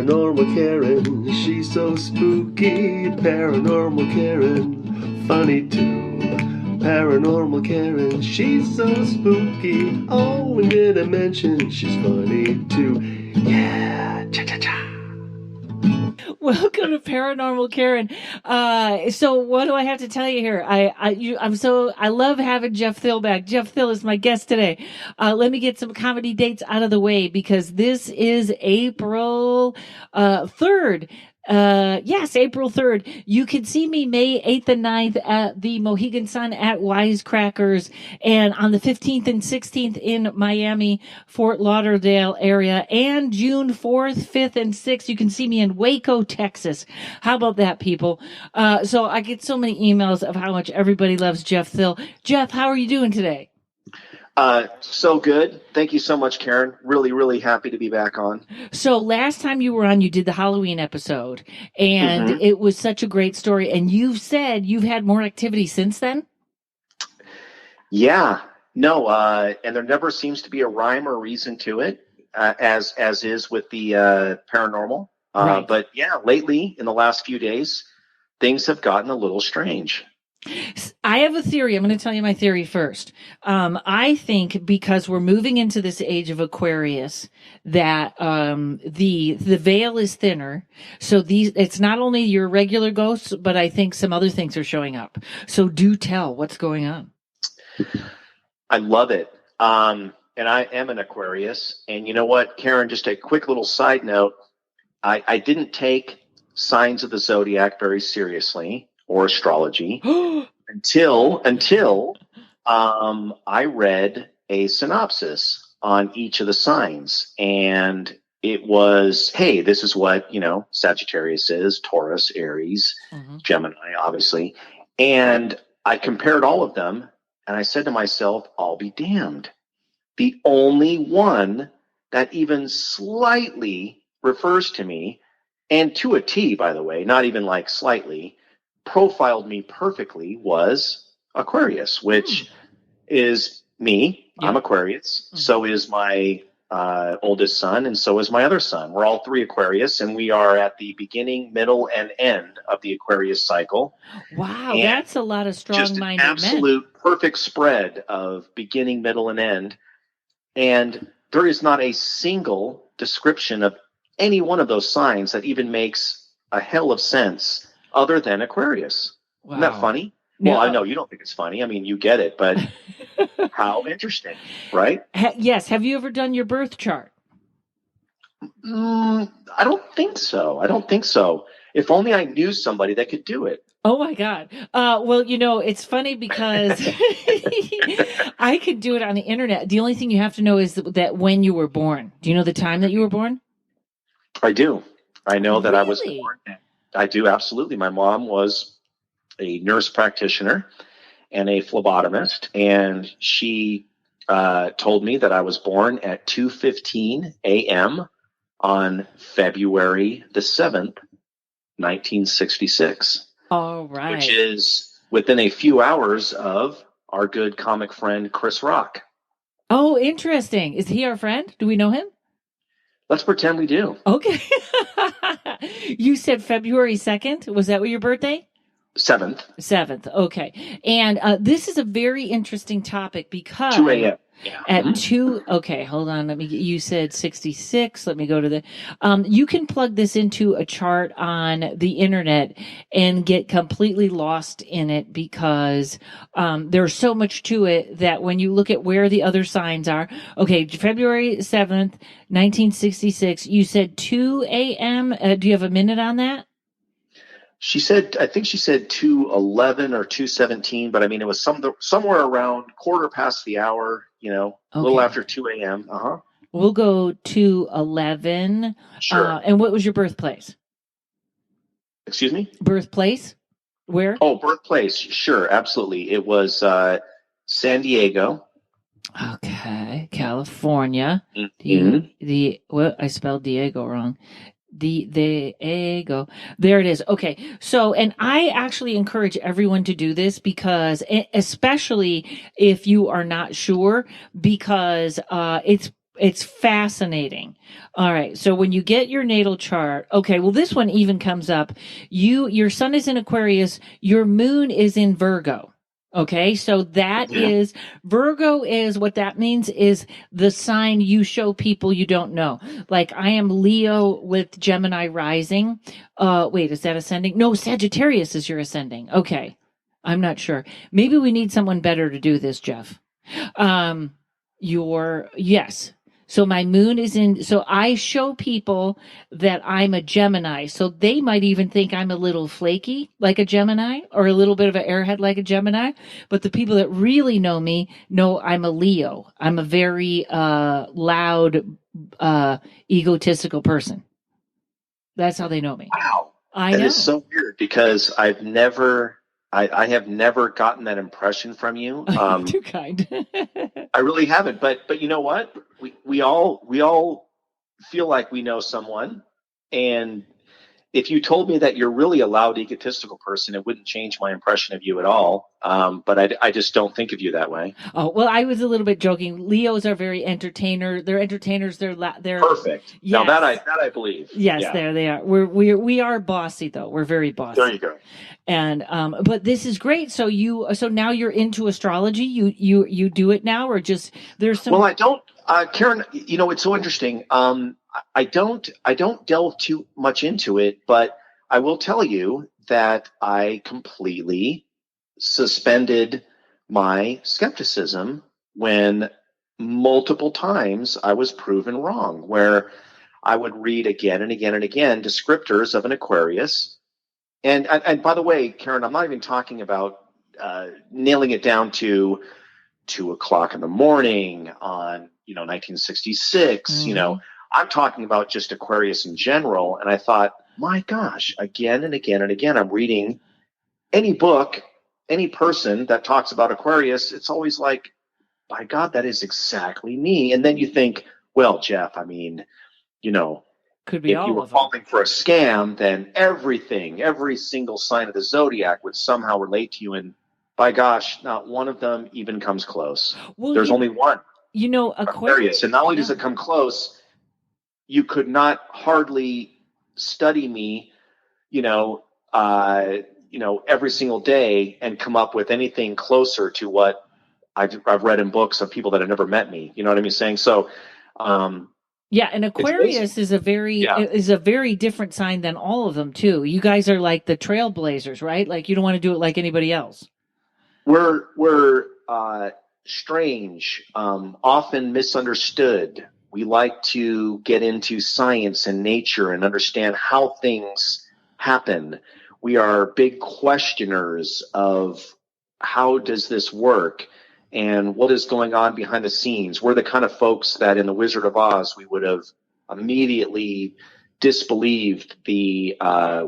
Paranormal Karen, she's so spooky. Paranormal Karen, funny too. Paranormal Karen, she's so spooky. Oh, and did I mention she's funny too? Yeah, cha-cha-cha. Welcome to Paranormal Karen. So what do I have to tell you here? I love having Jeff Thill back. Jeff Thill is my guest today. Let me get some comedy dates out of the way because this is April 3rd. Yes, April 3rd. You can see me May 8th and 9th at the Mohegan Sun at Wisecrackers, and on the 15th and 16th in Miami, Fort Lauderdale area, and June 4th, 5th, and 6th. You can see me in Waco, Texas. How about that, people? So I get so many emails of how much everybody loves Jeff Thill. Jeff, how are you doing today? So good. Thank you so much, Karen. Really, really happy to be back on. So last time you were on, you did the Halloween episode, and it was such a great story. And you've said you've had more activity since then? Yeah. No, and there never seems to be a rhyme or reason to it, as is with the paranormal. Right. But yeah, lately, in the last few days, things have gotten a little strange. I have a theory. I'm going to tell you my theory first. I think because we're moving into this age of Aquarius, that the veil is thinner. So it's not only your regular ghosts, but I think some other things are showing up. So do tell what's going on. I love it. And I am an Aquarius. And you know what, Karen, just a quick little side note. I didn't take signs of the zodiac very seriously, or astrology, until I read a synopsis on each of the signs. And it was, hey, this is what, Sagittarius is, Taurus, Aries, Gemini, obviously. And I compared all of them, and I said to myself, I'll be damned. The only one that even slightly refers to me, and to a T, by the way, not even like slightly, profiled me perfectly, was Aquarius, which is me. Yeah. I'm Aquarius. So is my oldest son, and so is my other son. We're all three Aquarius, and we are at the beginning, middle, and end of the Aquarius cycle. Wow, And that's a lot of strong-minded men. Just an absolute perfect spread of beginning, middle, and end. And there is not a single description of any one of those signs that even makes a hell of sense other than Aquarius. Wow. Isn't that funny? No. Well, I know you don't think it's funny. I mean, you get it, but how interesting, right? Yes. Have you ever done your birth chart? I don't think so. If only I knew somebody that could do it. Oh my God. Well, it's funny because I could do it on the internet. The only thing you have to know is that when you were born. Do you know the time that you were born? I do. I know that I was Really? born. I do, absolutely. My mom was a nurse practitioner and a phlebotomist, and she told me that I was born at 2:15 a.m. on February the 7th, 1966. All right. Which is within a few hours of our good comic friend Chris Rock. Oh, interesting. Is he our friend? Do we know him? Let's pretend we do. Okay. You said February 2nd. Was that your birthday? 7th. 7th. Okay. And this is a very interesting topic because 2 a.m. Yeah. At 2, okay, hold on. You said 66. Let me go to the, you can plug this into a chart on the internet and get completely lost in it because, there's so much to it that when you look at where the other signs are, okay, February 7th, 1966, you said 2 a.m. Do you have a minute on that? I think she said 2:11 or 2:17, but I mean, it was somewhere around quarter past the hour, a little after 2 a.m. We'll go to 11. Sure. And what was your birthplace? Excuse me? Birthplace? Where? Oh, birthplace. Sure. Absolutely. It was San Diego. Okay. California. I spelled Diego wrong. Diego. There it is. Okay. So, and I actually encourage everyone to do this because, especially if you are not sure, because It's fascinating. All right. So when you get your natal chart, okay, well, this one even comes up. Your sun is in Aquarius, your moon is in Virgo. Okay. So that is Virgo is what that means is the sign you show people you don't know. Like I am Leo with Gemini rising. Wait, is that ascending? No, Sagittarius is your ascending. Okay. I'm not sure. Maybe we need someone better to do this, Jeff. Yes. So my moon is in, so I show people that I'm a Gemini. So they might even think I'm a little flaky like a Gemini or a little bit of an airhead like a Gemini. But the people that really know me know I'm a Leo. I'm a very loud, egotistical person. That's how they know me. Wow. I know. That is so weird because I have never gotten that impression from you. Too kind. I really haven't, but you know what? We all feel like we know someone, and if you told me that you're really a loud, egotistical person, it wouldn't change my impression of you at all. But I just don't think of you that way. Oh, well, I was a little bit joking. Leos are very entertainer. They're entertainers. They're perfect. Yes. Now that I believe. Yes, yeah. There they are. We are bossy though. We're very bossy. There you go. And but this is great. So now you're into astrology. You do it now, or just there's some. Well, I don't, Karen. You know, it's so interesting. I don't delve too much into it, but I will tell you that I completely suspended my skepticism when multiple times I was proven wrong, where I would read again and again and again descriptors of an Aquarius. And by the way, Karen, I'm not even talking about nailing it down to 2:00 in the morning on, 1966, Mm-hmm. I'm talking about just Aquarius in general. And I thought, my gosh, again and again and again, I'm reading any book, any person that talks about Aquarius. It's always like, by God, that is exactly me. And then you think, well, Jeff, I mean, could be if all you were of them. falling for a scam, then every single sign of the zodiac would somehow relate to you. And by gosh, not one of them even comes close. Well, there's only one. Aquarius. And not only does it come close, you could not hardly study me, every single day and come up with anything closer to what I've read in books of people that have never met me. You know what I mean? Saying so. Yeah, and Aquarius is a very different sign than all of them too. You guys are like the trailblazers, right? Like you don't want to do it like anybody else. We're strange, often misunderstood. We like to get into science and nature and understand how things happen. We are big questioners of how does this work and what is going on behind the scenes. We're the kind of folks that in The Wizard of Oz, we would have immediately disbelieved the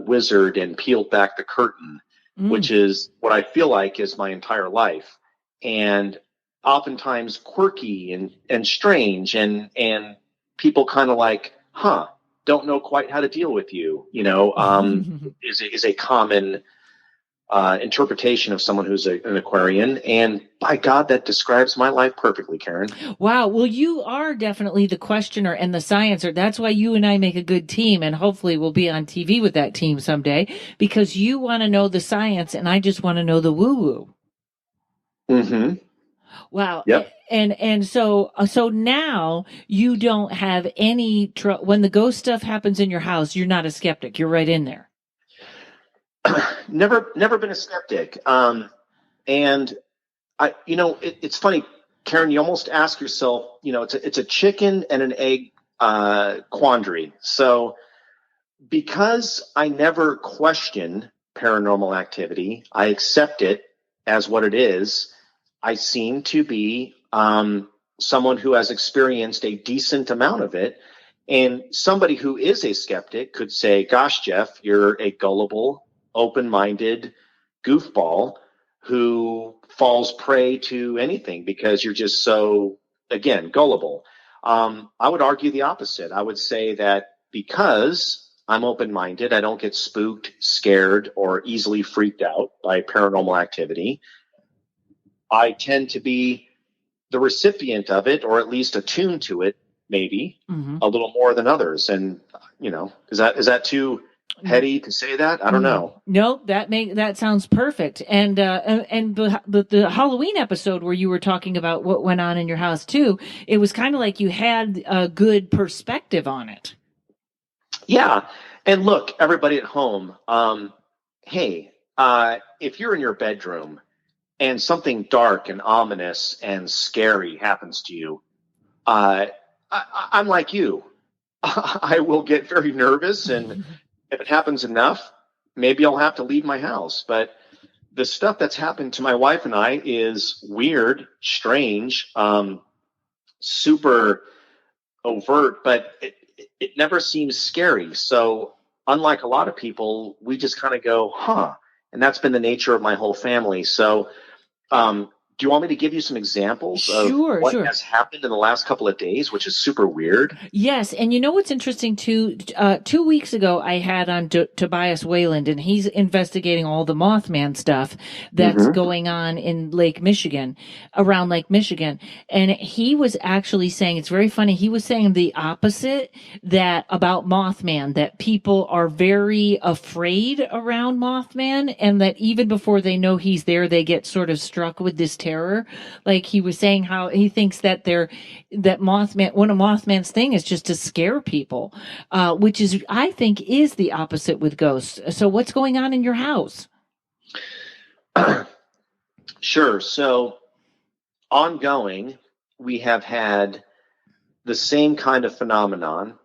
wizard and peeled back the curtain, which is what I feel like is my entire life. And oftentimes quirky and strange and people kind of like, don't know quite how to deal with you, is a common interpretation of someone who's an Aquarian. And by God, that describes my life perfectly, Karen. Wow. Well, you are definitely the questioner and the sciencer. That's why you and I make a good team. And hopefully we'll be on TV with that team someday because you want to know the science and I just want to know the woo-woo. Mm-hmm. Wow. Yep. And so now you don't have any when the ghost stuff happens in your house, you're not a skeptic. You're right in there. Never been a skeptic. And I, it's funny, Karen, you almost ask yourself, it's a chicken and an egg quandary. So because I never question paranormal activity, I accept it as what it is. I seem to be someone who has experienced a decent amount of it. And somebody who is a skeptic could say, gosh, Jeff, you're a gullible, open-minded goofball who falls prey to anything because you're just so, again, gullible. I would argue the opposite. I would say that because I'm open-minded, I don't get spooked, scared, or easily freaked out by paranormal activity. I tend to be the recipient of it, or at least attuned to it, maybe a little more than others. And, is that too heady to say that? I don't know. No, that sounds perfect. And the Halloween episode where you were talking about what went on in your house too, it was kind of like you had a good perspective on it. Yeah. And look, everybody at home, hey, if you're in your bedroom and something dark and ominous and scary happens to you, I'm like you. I will get very nervous, and if it happens enough, maybe I'll have to leave my house. But the stuff that's happened to my wife and I is weird, strange, super overt, but it never seems scary. So unlike a lot of people, we just kind of go, huh. And that's been the nature of my whole family. So do you want me to give you some examples of what has happened in the last couple of days, which is super weird? Yes. And you know what's interesting too? 2 weeks ago, I had on Tobias Wayland, and he's investigating all the Mothman stuff that's going on in around Lake Michigan. And he was actually saying, it's very funny, he was saying the opposite about Mothman, that people are very afraid around Mothman, and that even before they know he's there, they get sort of struck with this terror. Like he was saying how he thinks that Mothman, one of Mothman's thing is just to scare people, which is, I think, is the opposite with ghosts. So what's going on in your house? Sure. So ongoing, we have had the same kind of phenomenon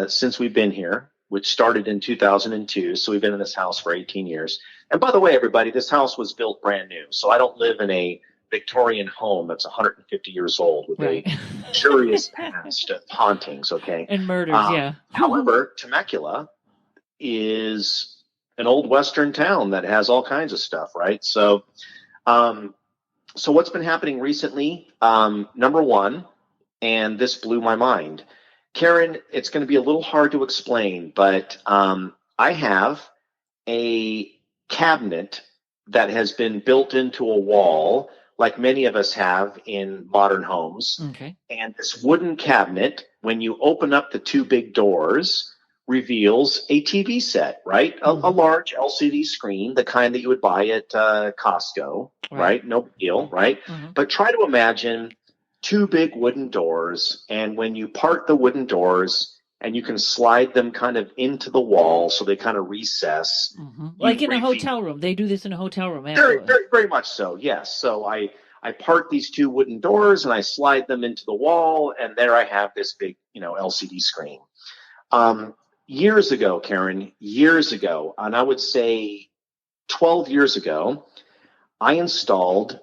since we've been here, which started in 2002. So we've been in this house for 18 years. And by the way, everybody, this house was built brand new. So I don't live in a Victorian home that's 150 years old with a curious past of hauntings, okay? And murders, yeah. However, Temecula is an old Western town that has all kinds of stuff, right? So what's been happening recently? Number one, and this blew my mind. Karen, it's going to be a little hard to explain, but I have a cabinet that has been built into a wall, like many of us have in modern homes. Okay. And this wooden cabinet, when you open up the two big doors, reveals a TV set, right? A large LCD screen, the kind that you would buy at Costco, right? No big deal, right? But try to imagine two big wooden doors, and when you part the wooden doors and you can slide them kind of into the wall so they kind of recess. Like in a hotel room. They do this in a hotel room. Very, very, very much so, yes. So I part these two wooden doors and I slide them into the wall, and there I have this big, LCD screen. Years ago, Karen, and I would say 12 years ago, I installed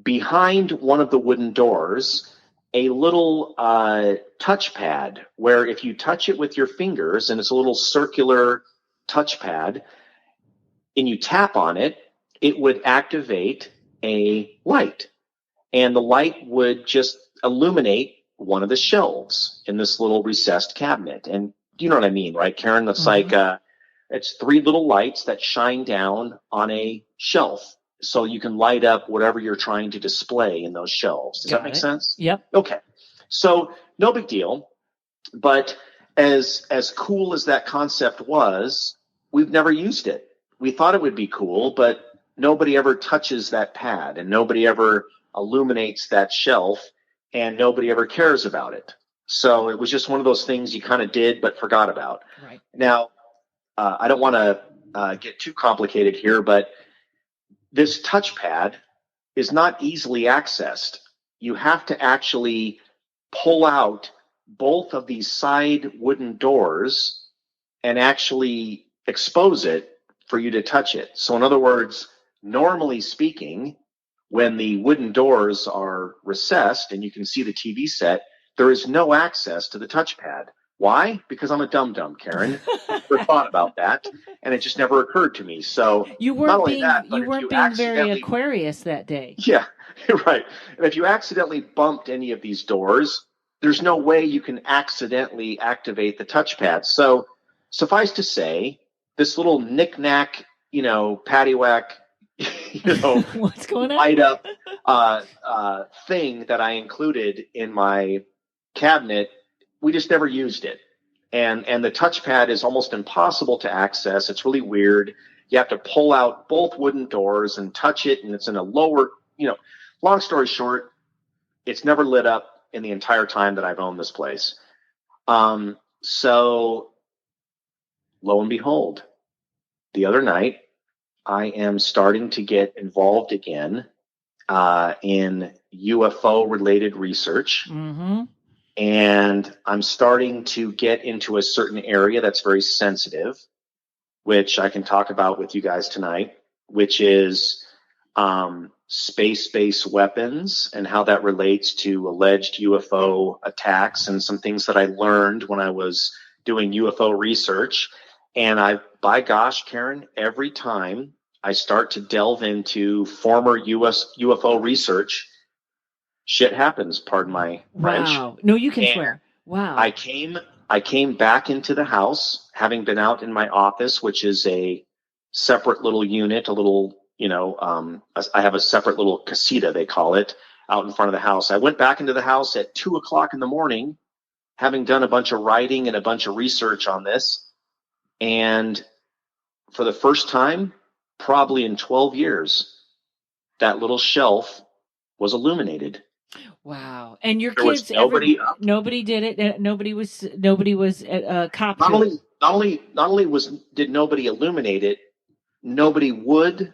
behind one of the wooden doors a little touchpad where if you touch it with your fingers, and it's a little circular touchpad, and you tap on it, it would activate a light. And the light would just illuminate one of the shelves in this little recessed cabinet. And you know what I mean, right, Karen? That's like it's three little lights that shine down on a shelf, so you can light up whatever you're trying to display in those shelves. Does that make sense? Yep. Okay. So no big deal. But as cool as that concept was, we've never used it. We thought it would be cool, but nobody ever touches that pad, and nobody ever illuminates that shelf, and nobody ever cares about it. So it was just one of those things you kind of did but forgot about. Right. Now, I don't want to get too complicated here, but this touchpad is not easily accessed. You have to actually pull out both of these side wooden doors and actually expose it for you to touch it. So in other words, normally speaking, when the wooden doors are recessed and you can see the TV set, there is no access to the touchpad. Why? Because I'm a dum-dum, Karen. Never thought about that, and it just never occurred to me. So you weren't being very Aquarius that day. Yeah, right. And if you accidentally bumped any of these doors, there's no way you can accidentally activate the touchpad. So suffice to say, this little knick-knack, paddywhack, what's going on? light up thing that I included in my cabinet, we just never used it. And the touchpad is almost impossible to access. It's really weird. You have to pull out both wooden doors and touch it, and it's in a lower, long story short, it's never lit up in the entire time that I've owned this place. So lo and behold, the other night, I am starting to get involved again in UFO related research. Mm-hmm. And I'm starting to get into a certain area that's very sensitive, which I can talk about with you guys tonight, which is space-based weapons and how that relates to alleged UFO attacks and some things that I learned when I was doing UFO research. And by gosh, Karen, every time I start to delve into former UFO research, shit happens, pardon my French. Wow. No, you can swear. Wow. I came back into the house, having been out in my office, which is a separate little unit, I have a separate little casita, they call it, out in front of the house. I went back into the house at 2:00 in the morning, having done a bunch of writing and a bunch of research on this. And for the first time, probably in 12 years, that little shelf was illuminated. Wow. And your There kids, was nobody up. Nobody did it. Nobody was cop. Not only did nobody illuminate it, nobody would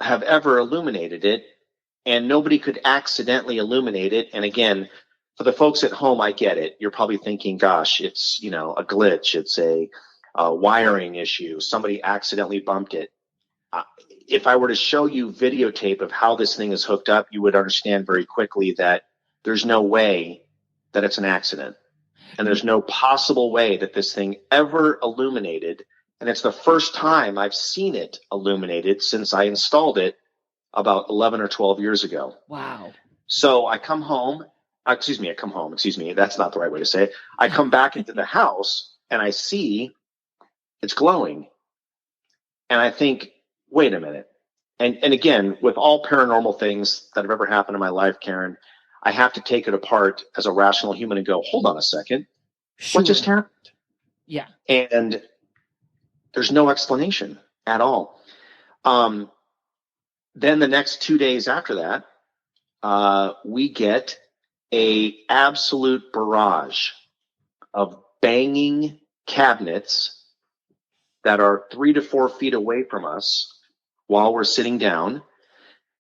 have ever illuminated it, and nobody could accidentally illuminate it. And again, for the folks at home, I get it. You're probably thinking, gosh, it's, a glitch. It's a wiring issue. Somebody accidentally bumped it. If I were to show you videotape of how this thing is hooked up, you would understand very quickly that there's no way that it's an accident. And there's no possible way that this thing ever illuminated. And it's the first time I've seen it illuminated since I installed it about 11 or 12 years ago. Wow. So I come home. Excuse me. That's not the right way to say it. I come back into the house and I see it's glowing. And I think, wait a minute. And again, with all paranormal things that have ever happened in my life, Karen, I have to take it apart as a rational human and go, hold on a second. Sure. What just happened? Yeah. And there's no explanation at all. Then the next 2 days after that, we get a absolute barrage of banging cabinets that are 3 to 4 feet away from us while we're sitting down.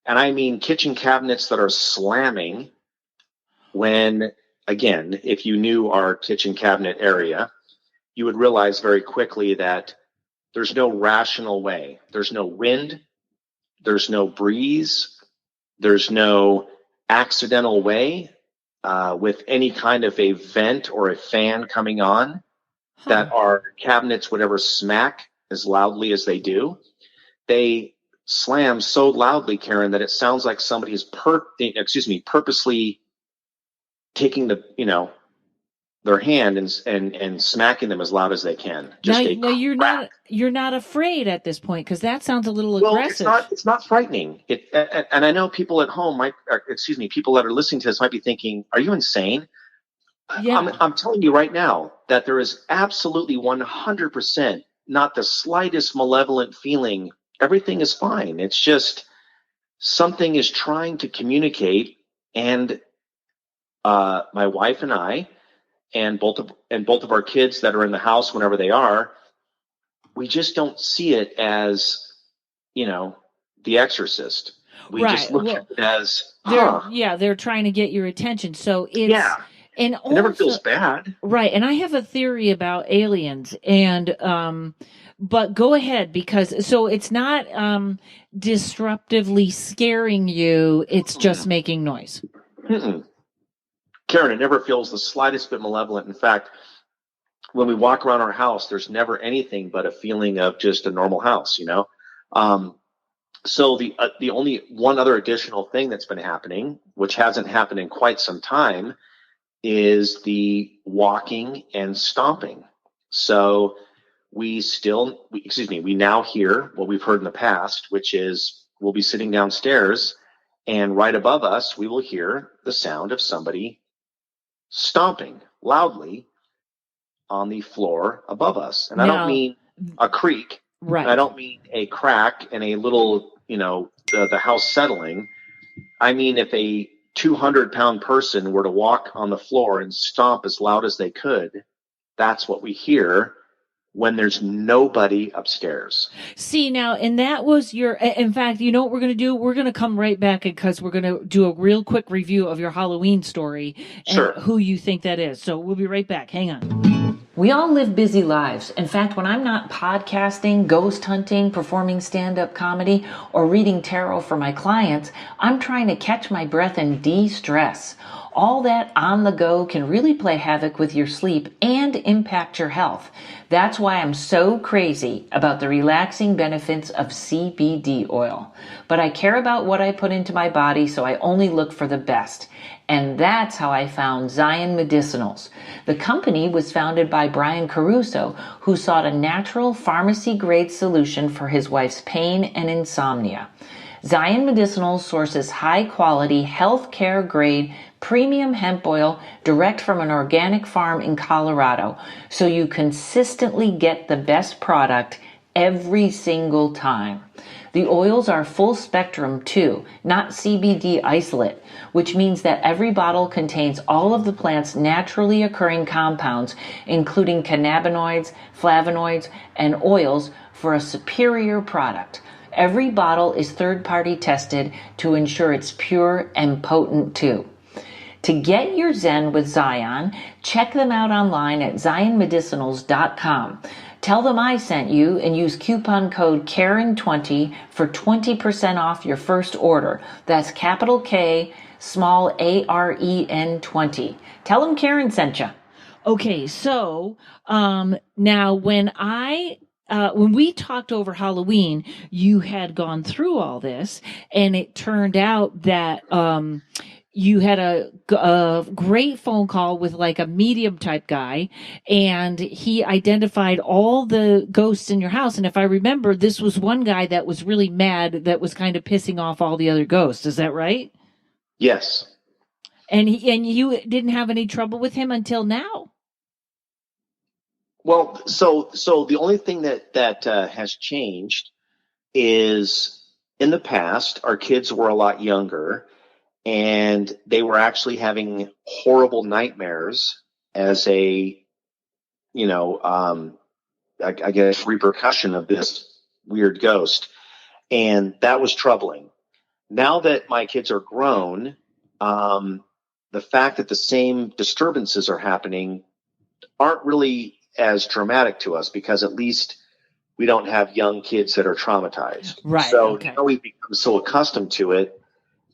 And I mean kitchen cabinets that are slamming when, again, if you knew our kitchen cabinet area, you would realize very quickly that there's no rational way. There's no wind. There's no breeze. There's no accidental way with any kind of a vent or a fan coming on that our cabinets would ever smack as loudly as they do. They slam so loudly, Karen, that it sounds like somebody's purposely taking their hand and smacking them as loud as they can. You're not afraid at this point, because that sounds a little aggressive. It's not frightening. And I know people at home people that are listening to this might be thinking, are you insane? Yeah. I'm telling you right now that there is absolutely 100% not the slightest malevolent feeling. Everything is fine. It's just something is trying to communicate, and my wife and I, and both of our kids that are in the house whenever they are, we just don't see it as, The Exorcist. We just look at it as, they're trying to get your attention. So it's, and also, it never feels bad. Right. And I have a theory about aliens, and, but go ahead, because so it's not disruptively scaring you. It's just making noise. Mm-mm. Karen, it never feels the slightest bit malevolent. In fact, when we walk around our house, there's never anything but a feeling of just a normal house, So the only one other additional thing that's been happening, which hasn't happened in quite some time, is the walking and stomping. So we now hear what we've heard in the past, which is we'll be sitting downstairs, and right above us, we will hear the sound of somebody stomping loudly on the floor above us. And I don't mean a creak. Right. And I don't mean a crack and a little, the house settling. I mean, if a 200-pound person were to walk on the floor and stomp as loud as they could, that's what we hear when there's nobody upstairs. See, now, and that was in fact, you know what we're going to do? We're going to come right back because we're going to do a real quick review of your Halloween story and who you think that is. So we'll be right back. Hang on. We all live busy lives. In fact, when I'm not podcasting, ghost hunting, performing stand-up comedy, or reading tarot for my clients, I'm trying to catch my breath and de-stress. All that on the go can really play havoc with your sleep and impact your health. That's why I'm so crazy about the relaxing benefits of CBD oil. But I care about what I put into my body, so I only look for the best. And that's how I found Zion Medicinals. The company was founded by Brian Caruso, who sought a natural pharmacy-grade solution for his wife's pain and insomnia. Zion Medicinals sources high-quality, healthcare-grade, premium hemp oil direct from an organic farm in Colorado, so you consistently get the best product every single time. The oils are full spectrum too, not CBD isolate, which means that every bottle contains all of the plant's naturally occurring compounds, including cannabinoids, flavonoids, and oils for a superior product. Every bottle is third-party tested to ensure it's pure and potent too. To get your Zen with Zion, check them out online at zionmedicinals.com. Tell them I sent you and use coupon code Karen20 for 20% off your first order. That's capital K, small AREN 20. Tell them Karen sent you. Okay, so now when we talked over Halloween, you had gone through all this, and it turned out that you had a great phone call with like a medium type guy, and he identified all the ghosts in your house. And if I remember, this was one guy that was really mad, that was kind of pissing off all the other ghosts. Is that right? Yes. And you didn't have any trouble with him until now? Well, so the only thing that has changed is in the past, our kids were a lot younger, and they were actually having horrible nightmares as a, I guess, repercussion of this weird ghost. And that was troubling. Now that my kids are grown, the fact that the same disturbances are happening aren't really as dramatic to us, because at least we don't have young kids that are traumatized. Right. So now we've become so accustomed to it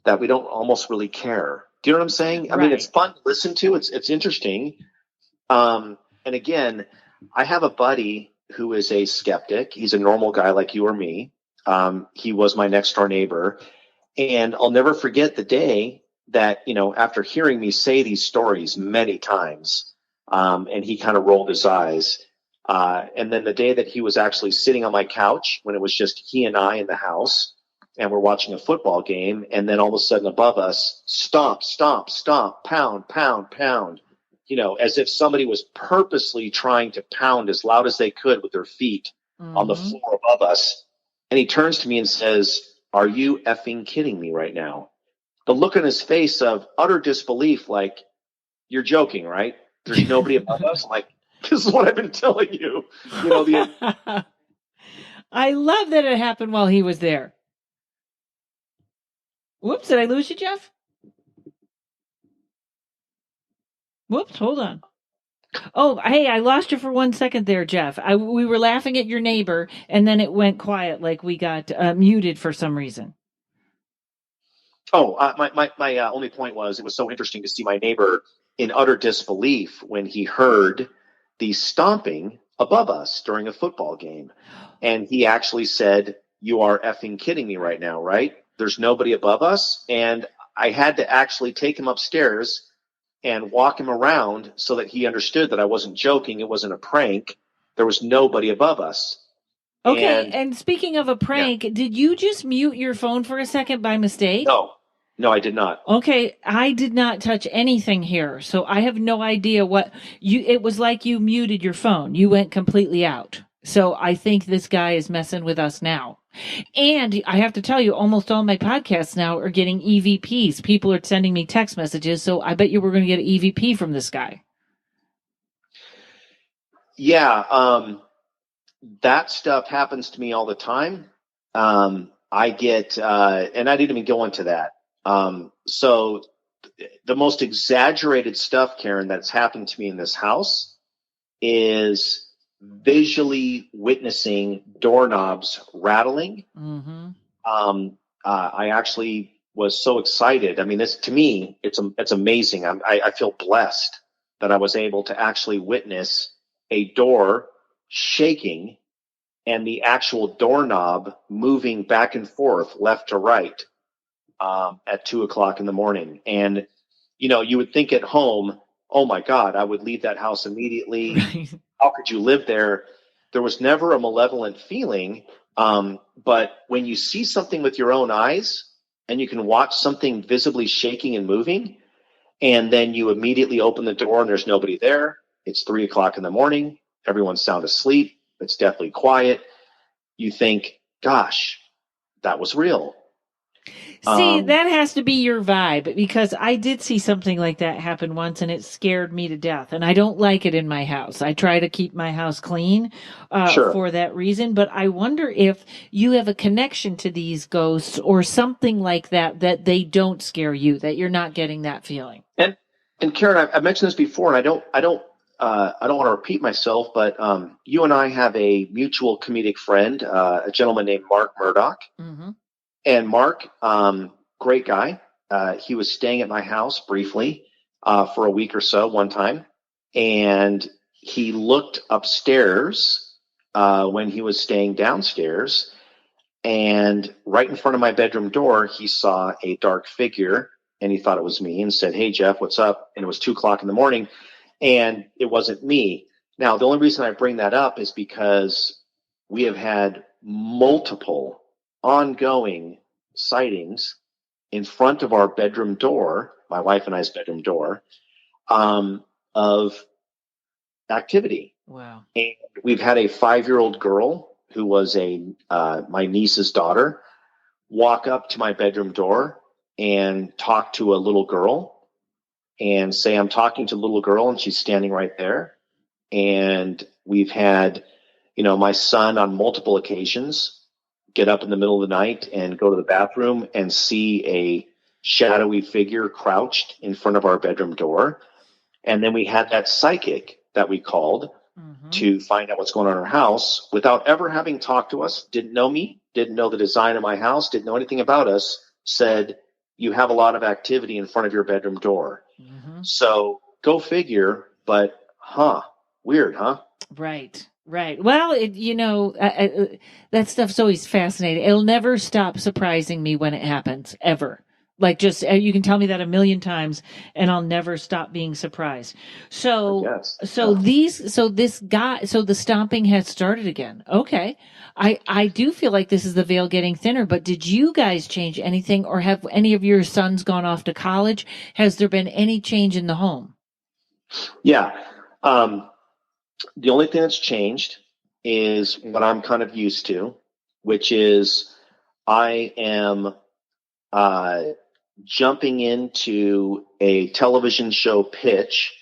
that we don't almost really care. Do you know what I'm saying? Right. I mean, it's fun to listen to. It's interesting. And again, I have a buddy who is a skeptic. He's a normal guy like you or me. He was my next door neighbor. And I'll never forget the day that, after hearing me say these stories many times, and he kind of rolled his eyes. And then the day that he was actually sitting on my couch when it was just he and I in the house, and we're watching a football game, and then all of a sudden above us, stomp, stomp, stomp, pound, pound, pound, as if somebody was purposely trying to pound as loud as they could with their feet on the floor above us. And he turns to me and says, "Are you effing kidding me right now?" The look on his face of utter disbelief, like, "You're joking, right? There's nobody above us." I'm like, "This is what I've been telling you." I love that it happened while he was there. Whoops, did I lose you, Jeff? Whoops, hold on. Oh, hey, I lost you for 1 second there, Jeff. We were laughing at your neighbor, and then it went quiet, like we got muted for some reason. Oh, my only point was, it was so interesting to see my neighbor in utter disbelief when he heard the stomping above us during a football game. And he actually said, "You are effing kidding me right now, right? There's nobody above us." And I had to actually take him upstairs and walk him around so that he understood that I wasn't joking. It wasn't a prank. There was nobody above us. Okay, and speaking of a prank, did you just mute your phone for a second by mistake? No, No, I did not. Okay, I did not touch anything here, so I have no idea what you. It was like you muted your phone. You went completely out. So I think this guy is messing with us now. And I have to tell you, almost all my podcasts now are getting EVPs. People are sending me text messages, so I bet you we're going to get an EVP from this guy. Yeah, that stuff happens to me all the time. I get, and I didn't even go into that. So the most exaggerated stuff, Karen, that's happened to me in this house is visually witnessing doorknobs rattling. Mm-hmm. I actually was so excited. I mean, this to me, it's amazing. I feel blessed that I was able to actually witness a door shaking and the actual doorknob moving back and forth, left to right, at 2:00 in the morning. And, you would think at home, oh my God, I would leave that house immediately. Right. How could you live there? There was never a malevolent feeling. But when you see something with your own eyes and you can watch something visibly shaking and moving, and then you immediately open the door and there's nobody there, it's 3:00 in the morning, everyone's sound asleep, it's deathly quiet. You think, gosh, that was real. See, that has to be your vibe because I did see something like that happen once and it scared me to death. And I don't like it in my house. I try to keep my house clean Sure. for that reason. But I wonder if you have a connection to these ghosts or something like that, that they don't scare you, that you're not getting that feeling. And Karen, I've mentioned this before, and I don't want to repeat myself, but you and I have a mutual comedic friend, a gentleman named Mark Murdoch. Mm-hmm. And Mark, great guy. He was staying at my house briefly for a week or so one time, and he looked upstairs when he was staying downstairs, and right in front of my bedroom door, he saw a dark figure, and he thought it was me and said, "Hey, Jeff, what's up?" And it was 2:00 in the morning, and it wasn't me. Now, the only reason I bring that up is because we have had multiple ongoing sightings in front of our bedroom door, my wife and I's bedroom door, of activity. Wow. And we've had a 5-year-old girl who was my niece's daughter walk up to my bedroom door and talk to a little girl and say, "I'm talking to a little girl," and she's standing right there. And we've had, my son on multiple occasions get up in the middle of the night and go to the bathroom and see a shadowy figure crouched in front of our bedroom door. And then we had that psychic that we called to find out what's going on in our house without ever having talked to us, didn't know me, didn't know the design of my house, didn't know anything about us, said, "You have a lot of activity in front of your bedroom door." So go figure, but weird, huh? Right. Right. Well, that stuff's always fascinating. It'll never stop surprising me when it happens, ever. Like, just you can tell me that a million times, and I'll never stop being surprised. So, the stomping has started again. Okay, I do feel like this is the veil getting thinner. But did you guys change anything, or have any of your sons gone off to college? Has there been any change in the home? Yeah. The only thing that's changed is what I'm kind of used to, which is I am jumping into a television show pitch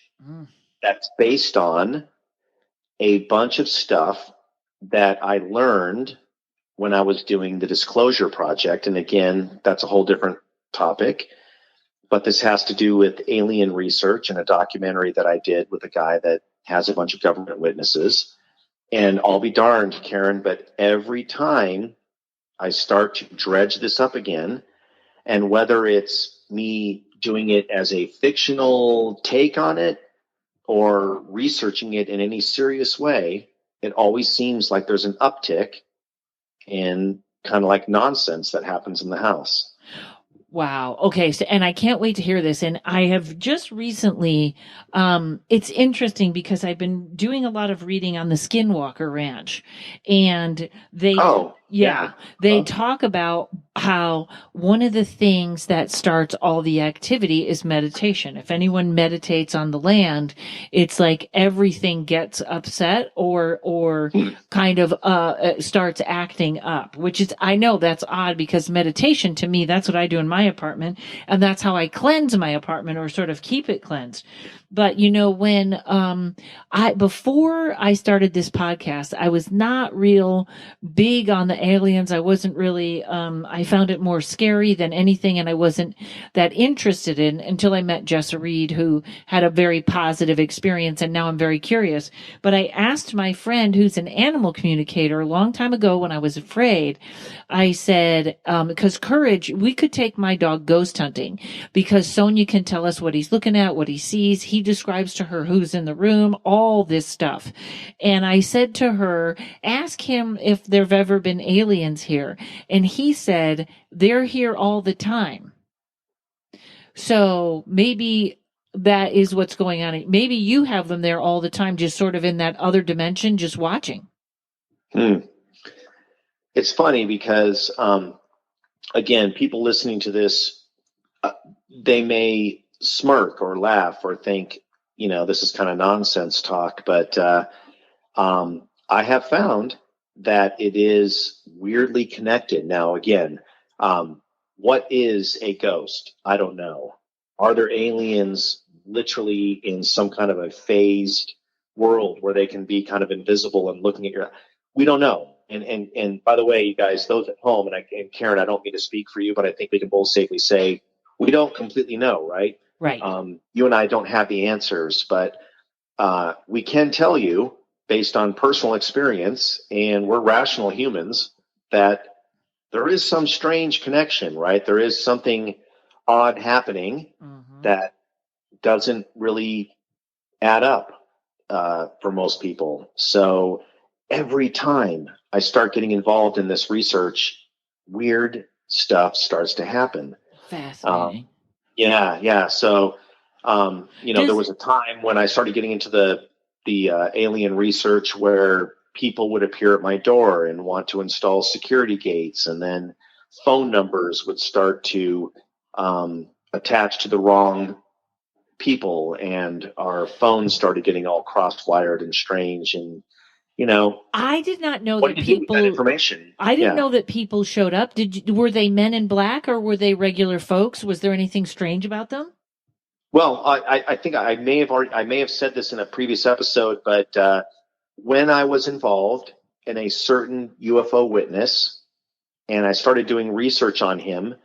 that's based on a bunch of stuff that I learned when I was doing the Disclosure Project. And again, that's a whole different topic. But this has to do with alien research and a documentary that I did with a guy that has a bunch of government witnesses. And I'll be darned, Karen, but every time I start to dredge this up again, and whether it's me doing it as a fictional take on it or researching it in any serious way, it always seems like there's an uptick in kind of like nonsense that happens in the house. Wow. Okay. So, and I can't wait to hear this. And I have just recently, it's interesting because I've been doing a lot of reading on the Skinwalker Ranch, and Yeah, they talk about how one of the things that starts all the activity is meditation. If anyone meditates on the land, it's like everything gets upset or kind of starts acting up, which is, I know that's odd because meditation to me, that's what I do in my apartment, and that's how I cleanse my apartment or sort of keep it cleansed. But you know, when before I started this podcast, I was not real big on the aliens. I wasn't really, I found it more scary than anything, and I wasn't that interested in until I met Jessa Reed, who had a very positive experience, and now I'm very curious. But I asked my friend, who's an animal communicator, a long time ago when I was afraid, I said, because Courage, we could take my dog ghost hunting because Sonia can tell us what he's looking at, what he sees. He describes to her who's in the room, all this stuff. And I said to her, ask him if there've ever been aliens here. And he said, they're here all the time. So maybe that is what's going on. Maybe you have them there all the time, just sort of in that other dimension, just watching. It's funny because, again, people listening to this, they may smirk or laugh or think, this is kind of nonsense talk, but I have found that it is weirdly connected. Now, again, what is a ghost? I don't know. Are there aliens literally in some kind of a phased world where they can be kind of invisible and looking at your? We don't know. And by the way, you guys, those at home, and Karen, I don't mean to speak for you, but I think we can both safely say we don't completely know, right? Right. You and I don't have the answers, but we can tell you based on personal experience, and we're rational humans, that there is some strange connection, right? There is something odd happening that doesn't really add up for most people. So every time I start getting involved in this research, weird stuff starts to happen. Fascinating. Yeah. So, there was a time when I started getting into the alien research where people would appear at my door and want to install security gates, and then phone numbers would start to attach to the wrong people, and our phones started getting all cross-wired and strange. And I did not know what that do you do with that people. information? I didn't know that people showed up. Were they men in black or were they regular folks? Was there anything strange about them? Well, I think I may have said this in a previous episode, but when I was involved in a certain UFO witness and I started doing research on him,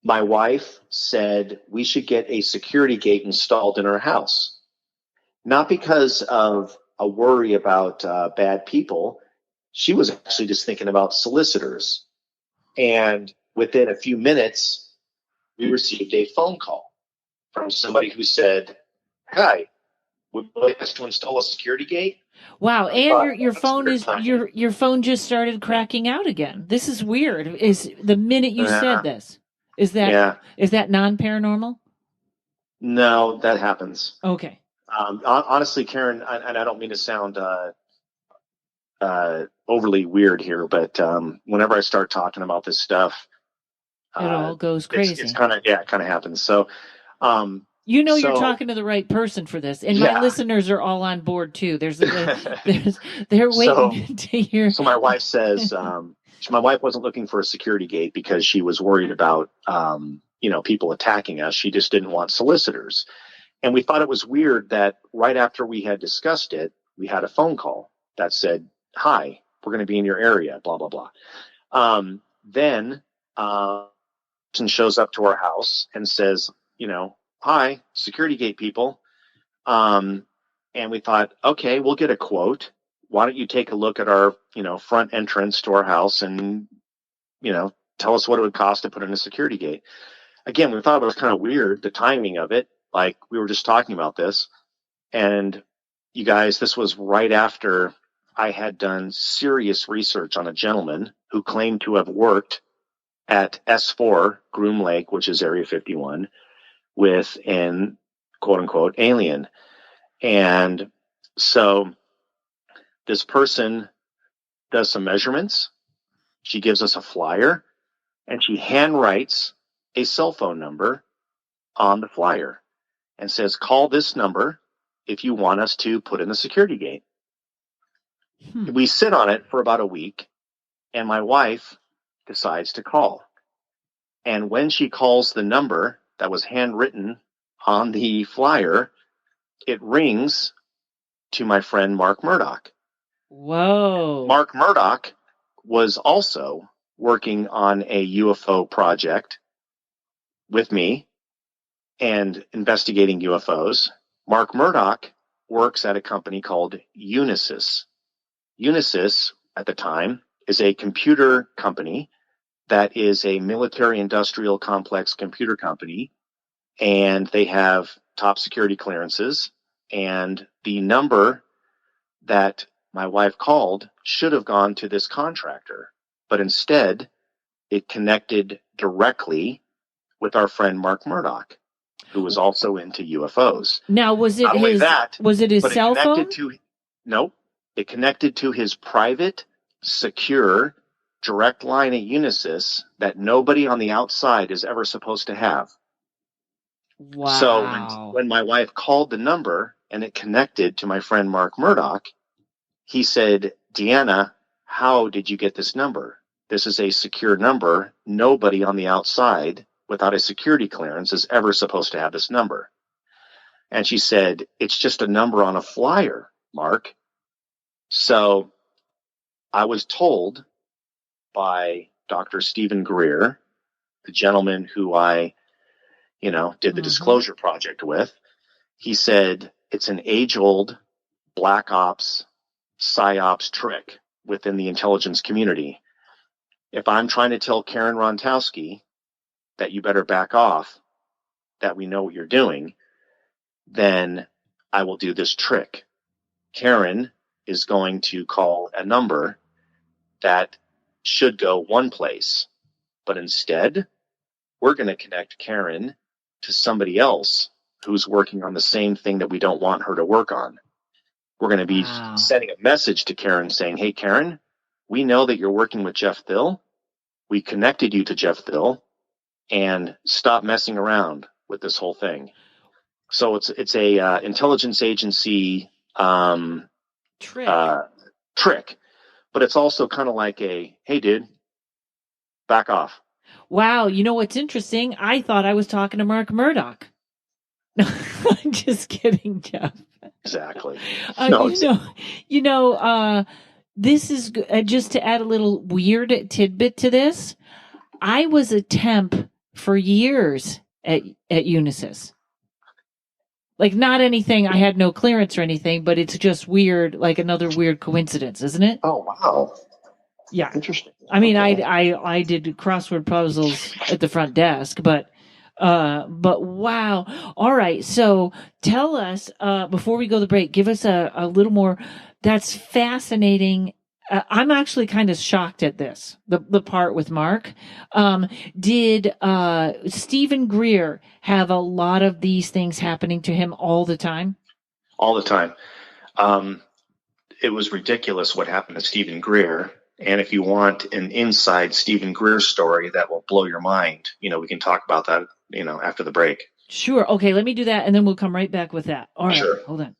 my wife said we should get a security gate installed in our house. Not because of a worry about bad people. She was actually just thinking about solicitors. And within a few minutes, we received a phone call from somebody who said, "Hi, would you like us to install a security gate?" Wow, and your phone is your phone just started cracking out again. This is weird. Is the minute you said this? Is that non-paranormal? No, that happens. Okay. Honestly, Karen, and I don't mean to sound overly weird here, but whenever I start talking about this stuff, it all goes crazy. It's kind of happens. So, you're talking to the right person for this, and my listeners are all on board too. They're waiting to hear. So my wife says, my wife wasn't looking for a security gate because she was worried about, people attacking us. She just didn't want solicitors. And we thought it was weird that right after we had discussed it, we had a phone call that said, "Hi, we're going to be in your area, blah, blah, blah." Then person shows up to our house and says, "Hi, security gate people." And we thought, okay, we'll get a quote. Why don't you take a look at our, front entrance to our house and, tell us what it would cost to put in a security gate. Again, we thought it was kind of weird, the timing of it. Like, we were just talking about this. And you guys, this was right after I had done serious research on a gentleman who claimed to have worked at S4 Groom Lake, which is Area 51, with an quote unquote alien. And so this person does some measurements She gives us a flyer, and she handwrites a cell phone number on the flyer and says, call this number if you want us to put in the security gate. We sit on it for about a week, and my wife decides to call. And when she calls the number that was handwritten on the flyer, it rings to my friend Mark Murdoch. Whoa. Mark Murdoch was also working on a UFO project with me and investigating UFOs. Mark Murdoch works at a company called Unisys. Unisys, at the time, is a computer company that is a military industrial complex computer company, and they have top security clearances. And the number that my wife called should have gone to this contractor, but instead it connected directly with our friend Mark Murdoch, who was also into UFOs. Now, was it his cell phone? Nope. It connected to his private, secure, direct line at Unisys that nobody on the outside is ever supposed to have. Wow. So when my wife called the number and it connected to my friend Mark Murdoch, he said, Deanna, how did you get this number? This is a secure number. Nobody on the outside without a security clearance is ever supposed to have this number. And she said, it's just a number on a flyer, Mark. So I was told by Dr. Stephen Greer, the gentleman who I, did the disclosure project with. He said, it's an age-old black ops, psyops trick within the intelligence community. If I'm trying to tell Karen Rontowski that you better back off, that we know what you're doing, then I will do this trick. Karen is going to call a number that should go one place, but instead we're going to connect Karen to somebody else who's working on the same thing that we don't want her to work on. We're going to be sending a message to Karen saying, hey, Karen, we know that you're working with Jeff Thill. We connected you to Jeff Thill, and stop messing around with this whole thing. So it's a intelligence agency trick, but it's also kind of like a, hey, dude, back off. Wow, you know what's interesting? I thought I was talking to Mark Murdoch. No, I'm just kidding, Jeff. Exactly. This is just to add a little weird tidbit to this. I was a temp for years at Unisys. Like, not anything, I had no clearance or anything, but it's just weird, like another weird coincidence, isn't it? Oh, wow. Yeah. Interesting. I mean, okay. I did crossword puzzles at the front desk, but wow. All right. So tell us, before we go to the break, give us a little more. That's fascinating. I'm actually kind of shocked at this, the part with Mark. Did Stephen Greer have a lot of these things happening to him all the time? All the time. It was ridiculous what happened to Stephen Greer. And if you want an inside Stephen Greer story that will blow your mind, we can talk about that, after the break. Sure. Okay, let me do that, and then we'll come right back with that. All right, sure. Hold on.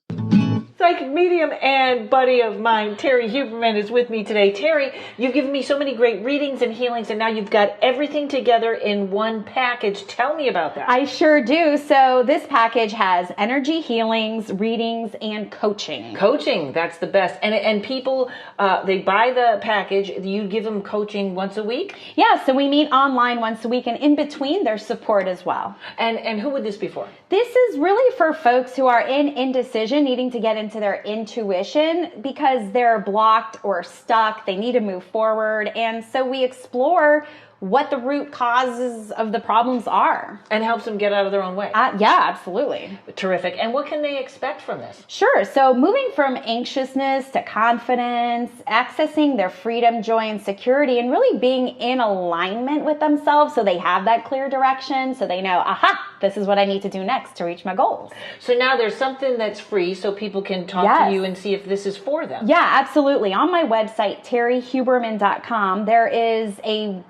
Psychic medium and buddy of mine, Terry Huberman, is with me today. Terry, you've given me so many great readings and healings, and now you've got everything together in one package. Tell me about that. I sure do. So this package has energy healings, readings, and coaching. Coaching, that's the best. And people, they buy the package. You give them coaching once a week? Yeah, so we meet online once a week, and in between, there's support as well. And who would this be for? This is really for folks who are in indecision, needing to get into their intuition because they're blocked or stuck. They need to move forward. And so we explore what the root causes of the problems are. And helps them get out of their own way. Yeah, absolutely. Terrific. And what can they expect from this? Sure. So moving from anxiousness to confidence, accessing their freedom, joy, and security, and really being in alignment with themselves so they have that clear direction, so they know, aha, this is what I need to do next to reach my goals. So now there's something that's free so people can talk to you and see if this is for them. Yeah, absolutely. On my website, terryhuberman.com, there is a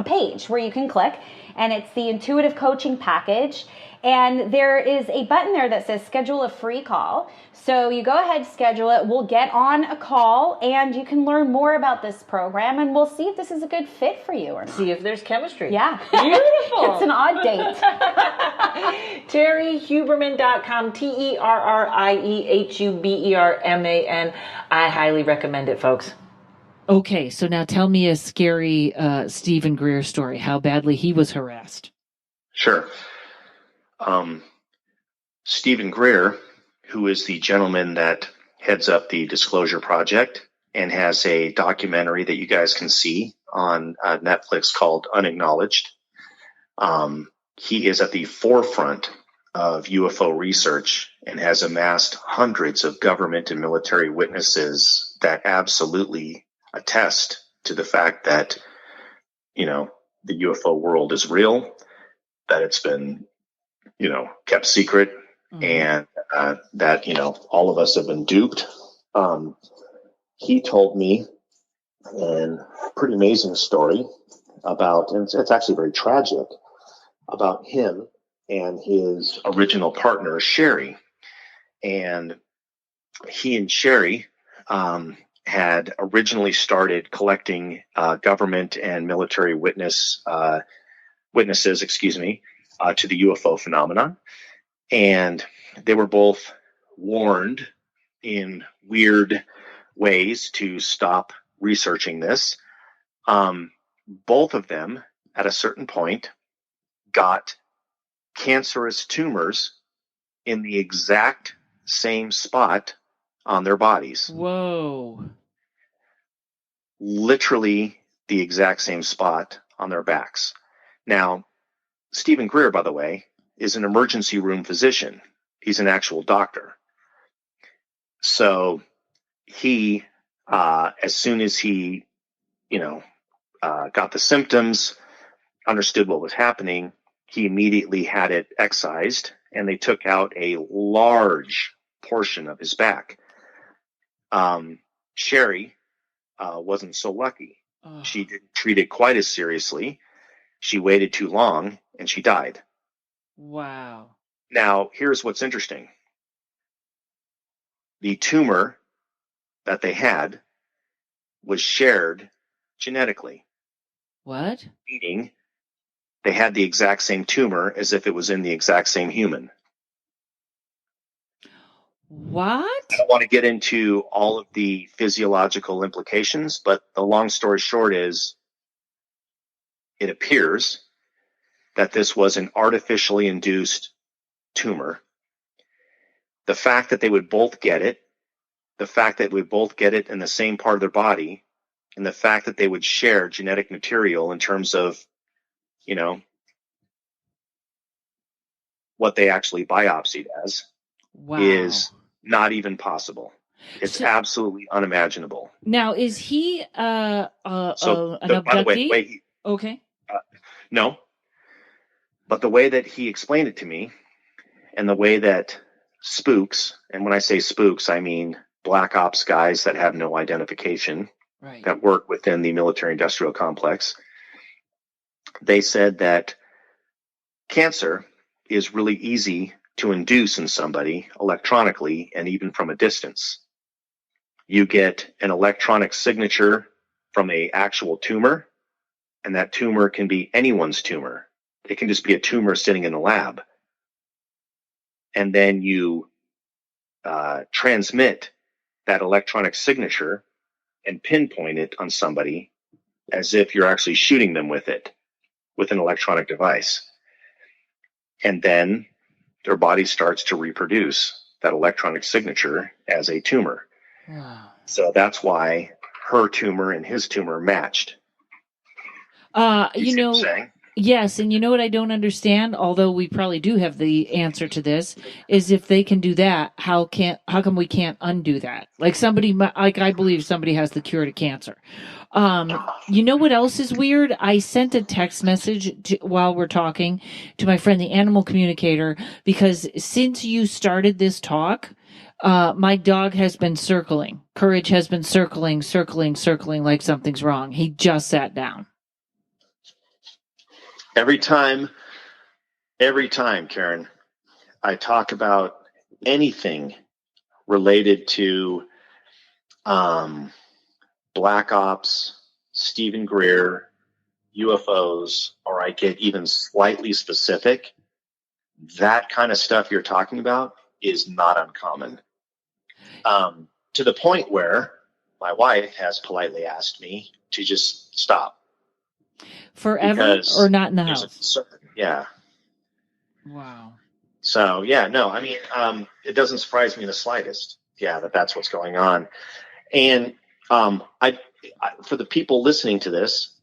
page where you can click, and it's the intuitive coaching package. And there is a button there that says schedule a free call. So you go ahead, schedule it. We'll get on a call and you can learn more about this program, and we'll see if this is a good fit for you or not. See if there's chemistry. Yeah. Beautiful. It's an odd date. terryhuberman.com, TerrieHuberman. I highly recommend it, folks. Okay, so now tell me a scary Stephen Greer story, how badly he was harassed. Sure. Stephen Greer, who is the gentleman that heads up the Disclosure Project and has a documentary that you guys can see on Netflix called Unacknowledged. He is at the forefront of UFO research and has amassed hundreds of government and military witnesses that absolutely attest to the fact that, the UFO world is real, that it's been, kept secret, and that, all of us have been duped. He told me a pretty amazing story about, and it's actually very tragic, about him and his original partner, Sherry. And he and Sherry had originally started collecting government and military witnesses, to the UFO phenomenon. And they were both warned in weird ways to stop researching this. Both of them, at a certain point, got cancerous tumors in the exact same spot on their bodies. Whoa. Literally the exact same spot on their backs. Now, Stephen Greer, by the way, is an emergency room physician. He's an actual doctor. So he, as soon as he, got the symptoms, understood what was happening, he immediately had it excised, and they took out a large portion of his back. Sherry wasn't so lucky. She didn't treat it quite as seriously. She waited too long, and she died. Wow. Now, here's what's interesting. The tumor that they had was shared genetically. What? Meaning they had the exact same tumor as if it was in the exact same human. What? I don't want to get into all of the physiological implications, but the long story short is it appears that this was an artificially induced tumor. The fact that they would both get it, the fact that we both get it in the same part of their body, and the fact that they would share genetic material in terms of, what they actually biopsied as, is not even possible. It's absolutely unimaginable. Now, is he an abductee? By the way, okay. No. But the way that he explained it to me, and the way that spooks, and when I say spooks, I mean black ops guys that have no identification, that work within the military-industrial complex, they said that cancer is really easy to induce in somebody electronically and even from a distance. You get an electronic signature from an actual tumor, and that tumor can be anyone's tumor. It can just be a tumor sitting in the lab. And then you transmit that electronic signature and pinpoint it on somebody as if you're actually shooting them with it, with an electronic device. And then their body starts to reproduce that electronic signature as a tumor. Wow. So that's why her tumor and his tumor matched. You know, Yes, and you know what I don't understand, although we probably do have the answer to this, is if they can do that, how come we can't undo that? Like I believe somebody has the cure to cancer. You know what else is weird? I sent a text message while we're talking to my friend, the animal communicator, because since you started this talk, my dog has been circling. Courage has been circling like something's wrong. He just sat down. Every time, Karen, I talk about anything related to Black Ops, Stephen Greer, UFOs, or I get even slightly specific, that kind of stuff you're talking about is not uncommon. To the point where my wife has politely asked me to just stop. Forever or not in the house? Yeah. Wow. So, yeah, no, I mean, it doesn't surprise me in the slightest. Yeah, that's what's going on. And I for the people listening to this,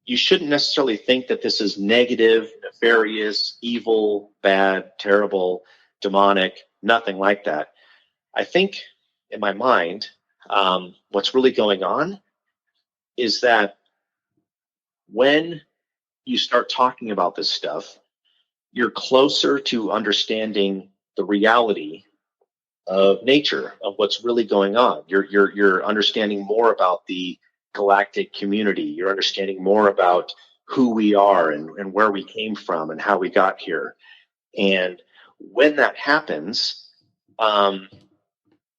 you shouldn't necessarily think that this is negative, nefarious, evil, bad, terrible, demonic, nothing like that. I think in my mind, what's really going on is that when you start talking about this stuff, you're closer to understanding the reality of nature, of what's really going on. You're understanding more about the galactic community. You're understanding more about who we are and where we came from and how we got here. And when that happens,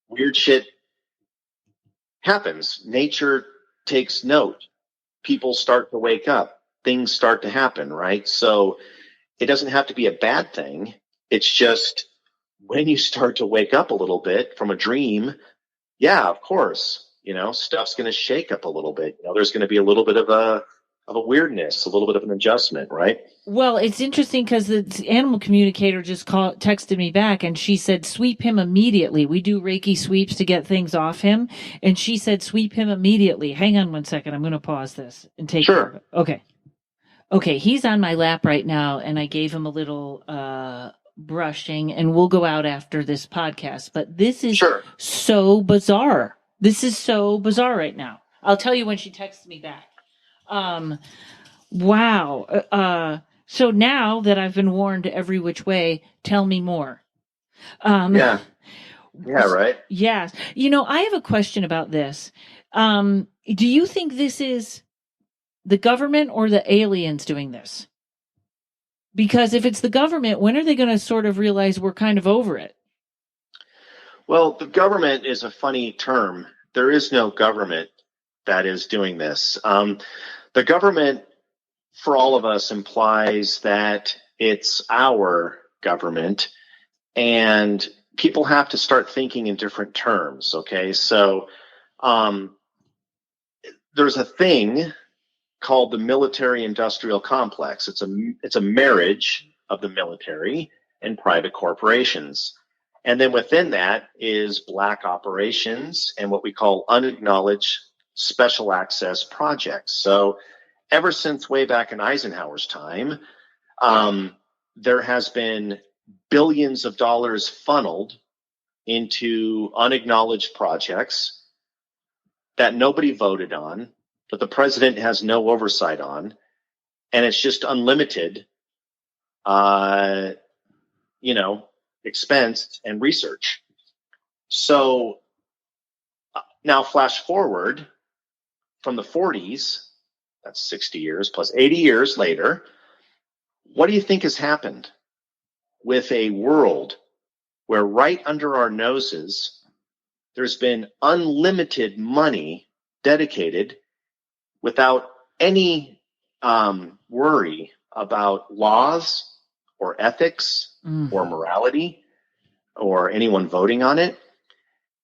weird shit happens. Nature takes note. People start to wake up. Things start to happen, right? So it doesn't have to be a bad thing. It's just when you start to wake up a little bit from a dream, yeah, of course, stuff's going to shake up a little bit. There's going to be a little bit of a weirdness, a little bit of an adjustment, right? Well, it's interesting because the animal communicator just texted me back and she said, sweep him immediately. We do Reiki sweeps to get things off him. And she said, sweep him immediately. Hang on one second. I'm going to pause this and take care of it. Okay. Okay. He's on my lap right now and I gave him a little, brushing and we'll go out after this podcast, but this is so bizarre. This is so bizarre right now. I'll tell you when she texts me back. Wow. So now that I've been warned every which way, tell me more. Yeah, right. Yes. I have a question about this. Do you think this is the government or the aliens doing this? Because if it's the government, when are they going to sort of realize we're kind of over it? Well, the government is a funny term. There is no government that is doing this. The government, for all of us, implies that it's our government, and people have to start thinking in different terms, okay? So there's a thing called the military-industrial complex. It's a marriage of the military and private corporations. And then within that is black operations and what we call unacknowledged special access projects. So ever since way back in Eisenhower's time, there has been billions of dollars funneled into unacknowledged projects that nobody voted on, that the president has no oversight on, and it's just unlimited, expense and research. So now flash forward from the 40s, that's 60 years plus 80 years later, what do you think has happened with a world where right under our noses, there's been unlimited money dedicated without any worry about laws or ethics or morality or anyone voting on it?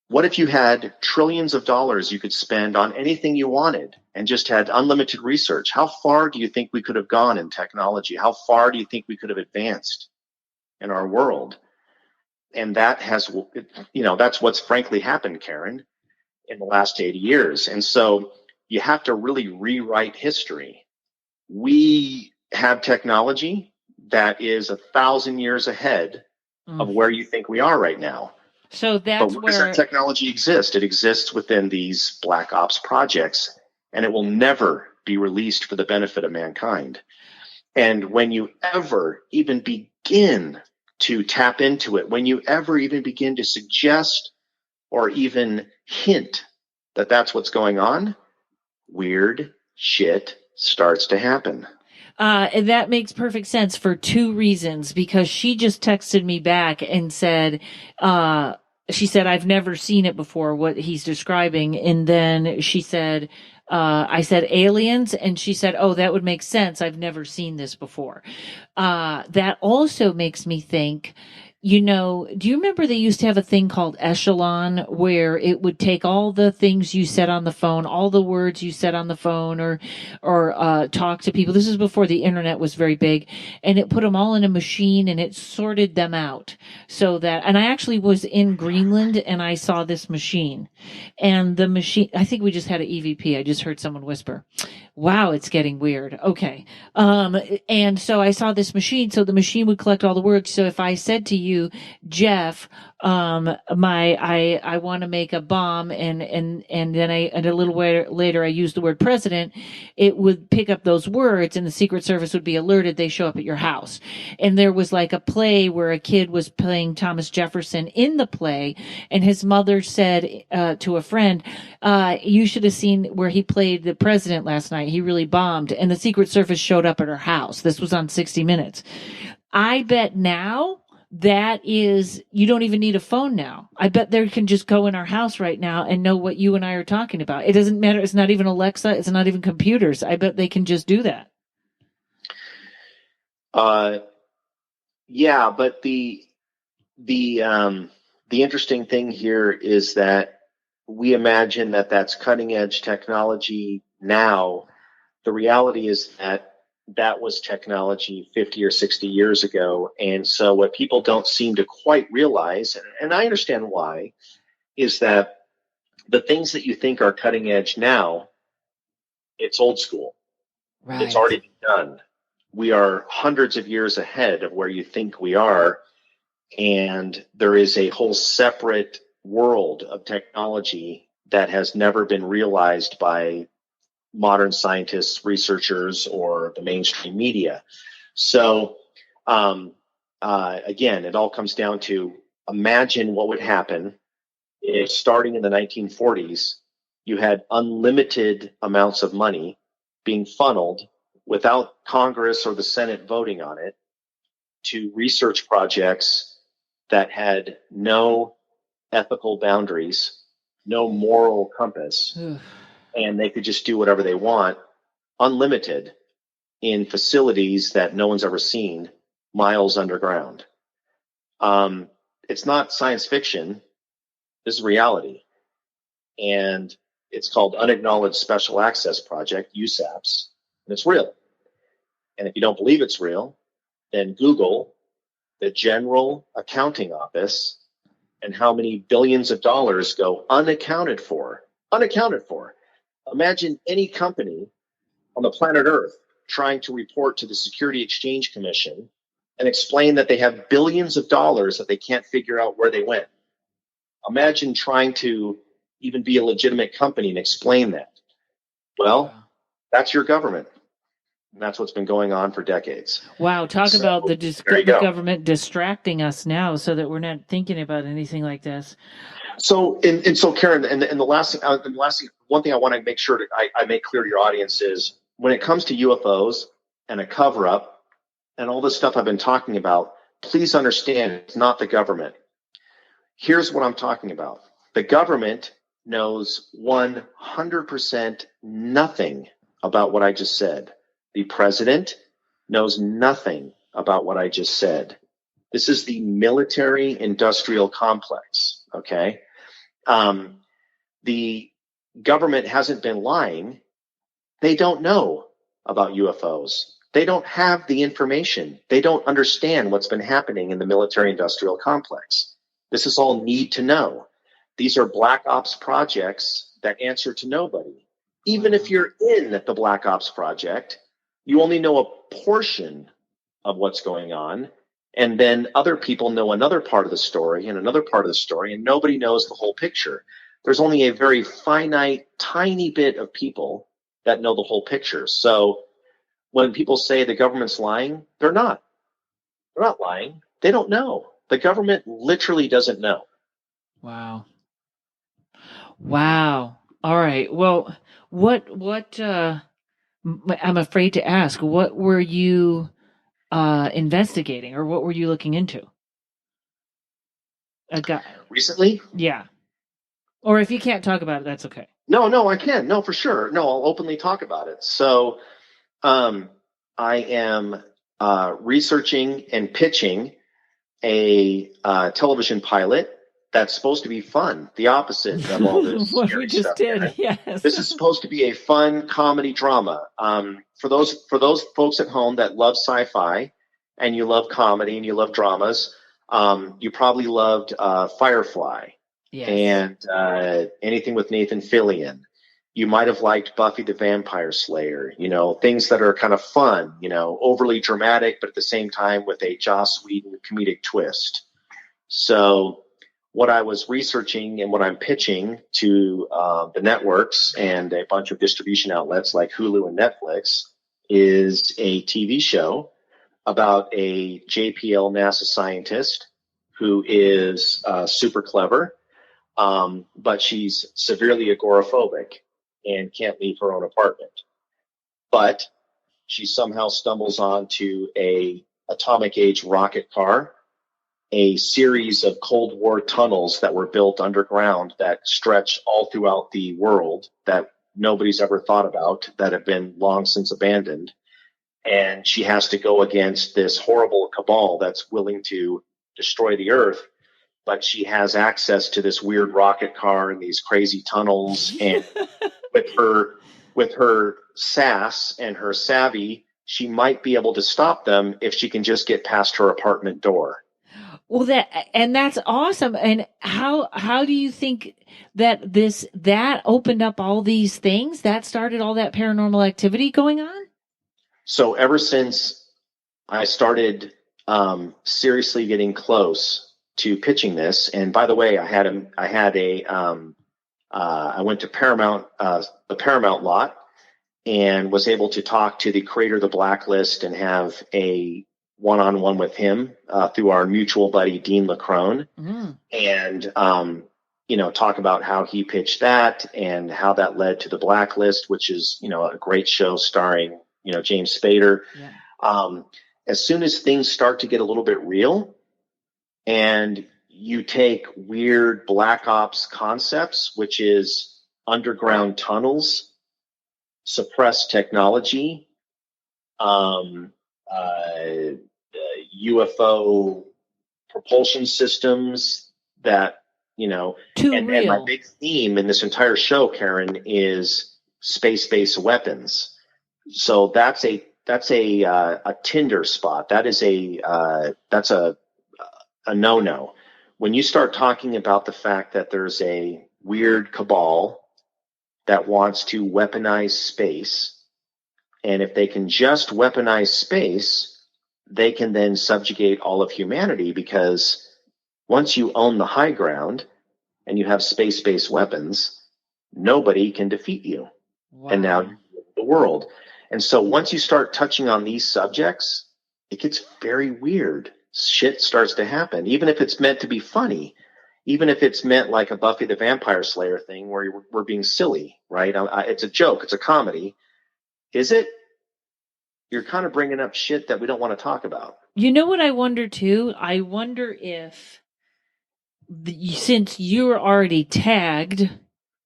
What if you had trillions of dollars you could spend on anything you wanted and just had unlimited research? How far do you think we could have gone in technology? How far do you think we could have advanced in our world? And that has, that's what's frankly happened, Karen, in the last 80 years. And so you have to really rewrite history. we have technology that is 1,000 years ahead of where you think we are right now. So that's but where does that technology exist? It exists within these black ops projects, and it will never be released for the benefit of mankind. And when you ever even begin to tap into it, when you ever even begin to suggest or even hint that that's what's going on, weird shit starts to happen. And that makes perfect sense for two reasons, because she just texted me back and said, she said, I've never seen it before, what he's describing. And then she said, I said aliens, and she said, oh, that would make sense. I've never seen this before. That also makes me think, you know, do you remember they used to have a thing called Echelon, where it would take all the things you said on the phone, all the words you said on the phone, or talk to people. This is before the internet was very big, and it put them all in a machine and it sorted them out so that, and I actually was in Greenland and I saw this machine, and the machine, I think we just had an EVP. I just heard someone whisper, wow, it's getting weird. Okay. And so I saw this machine. So the machine would collect all the words. So if I said to you, Jeff, I want to make a bomb, and then and a little later I used the word president, it would pick up those words, and the Secret Service would be alerted. They show up at your house. And there was like a play where a kid was playing Thomas Jefferson in the play, and his mother said, to a friend, you should have seen where he played the president last night. He really bombed. And the Secret Service showed up at her house. This was on 60 Minutes. I bet now that is, you don't even need a phone now. I bet they can just go in our house right now and know what you and I are talking about. It doesn't matter. It's not even Alexa. It's not even computers. I bet they can just do that. Yeah, but the interesting thing here is that we imagine that that's cutting edge technology now. The reality is that that was technology 50 or 60 years ago. And so what people don't seem to quite realize, and I understand why, is that the things that you think are cutting edge now, it's old school. Right. It's already been done. We are hundreds of years ahead of where you think we are. And there is a whole separate world of technology that has never been realized by modern scientists, researchers, or the mainstream media. So, again, it all comes down to, imagine what would happen if, starting in the 1940s, you had unlimited amounts of money being funneled without Congress or the Senate voting on it to research projects that had no ethical boundaries, no moral compass, and they could just do whatever they want, unlimited, in facilities that no one's ever seen, miles underground. It's not science fiction. This is reality. And it's called Unacknowledged Special Access Project, USAPS, and it's real. And if you don't believe it's real, then Google the General Accounting Office and how many billions of dollars go unaccounted for. Unaccounted for. Imagine any company on the planet Earth trying to report to the Security Exchange Commission and explain that they have billions of dollars that they can't figure out where they went. Imagine trying to even be a legitimate company and explain that. Well, that's your government. And that's what's been going on for decades. Wow. Talk about the government distracting us now so that we're not thinking about anything like this. So, so Karen, and the last thing, one thing I want to make sure that I make clear to your audience is, when it comes to UFOs and a cover up and all this stuff I've been talking about, please understand it's not the government. Here's what I'm talking about. The government knows 100% nothing about what I just said. The president knows nothing about what I just said. This is the military-industrial complex, okay? The government hasn't been lying. They don't know about UFOs. They don't have the information. They don't understand what's been happening in the military-industrial complex. This is all need to know. These are black ops projects that answer to nobody. Even if you're in the black ops project, you only know a portion of what's going on. And then other people know another part of the story and another part of the story, and nobody knows the whole picture. There's only a very finite, tiny bit of people that know the whole picture. So when people say the government's lying, they're not. They're not lying. They don't know. The government literally doesn't know. Wow. All right. Well, what I'm afraid to ask, what were you investigating, or what were you looking into? Recently? Yeah. Or if you can't talk about it, that's okay. No, I can. No, for sure. No, I'll openly talk about it. So, I am researching and pitching a television pilot that's supposed to be fun. The opposite of all this what scary we just stuff. did. Yes. This is supposed to be a fun comedy drama. For those folks at home that love sci-fi and you love comedy and you love dramas, you probably loved Firefly. Yes. And anything with Nathan Fillion. You might have liked Buffy the Vampire Slayer, things that are kind of fun, overly dramatic, but at the same time with a Joss Whedon comedic twist. So what I was researching and what I'm pitching to the networks and a bunch of distribution outlets like Hulu and Netflix is a TV show about a JPL NASA scientist who is super clever, but she's severely agoraphobic and can't leave her own apartment. But she somehow stumbles onto a atomic age rocket car, a series of Cold War tunnels that were built underground that stretch all throughout the world that nobody's ever thought about, that have been long since abandoned. And she has to go against this horrible cabal that's willing to destroy the Earth, but she has access to this weird rocket car and these crazy tunnels. And with her sass and her savvy, she might be able to stop them if she can just get past her apartment door. Well, that's awesome. And how do you think that opened up all these things, that started all that paranormal activity going on? So ever since I started seriously getting close to pitching this, and by the way, I went to Paramount, the Paramount lot, and was able to talk to the creator of the Blacklist and have a one-on-one with him through our mutual buddy Dean Lacrone, and talk about how he pitched that and how that led to the Blacklist, which is a great show starring James Spader. Yeah. As soon as things start to get a little bit real, and you take weird black ops concepts, which is underground tunnels, suppressed technology, UFO propulsion systems that, and my big theme in this entire show, Karen, is space-based weapons. So that's a Tinder spot. That's a no-no. When you start talking about the fact that there's a weird cabal that wants to weaponize space, and if they can just weaponize space, they can then subjugate all of humanity, because once you own the high ground and you have space-based weapons, nobody can defeat you. Wow. And now you rule the world. And so once you start touching on these subjects, it gets very weird. Shit starts to happen, even if it's meant to be funny, even if it's meant like a Buffy the Vampire Slayer thing where we're being silly, right? It's a joke. It's a comedy. Is it? You're kind of bringing up shit that we don't want to talk about. You know what I wonder too? I wonder if, since you're already tagged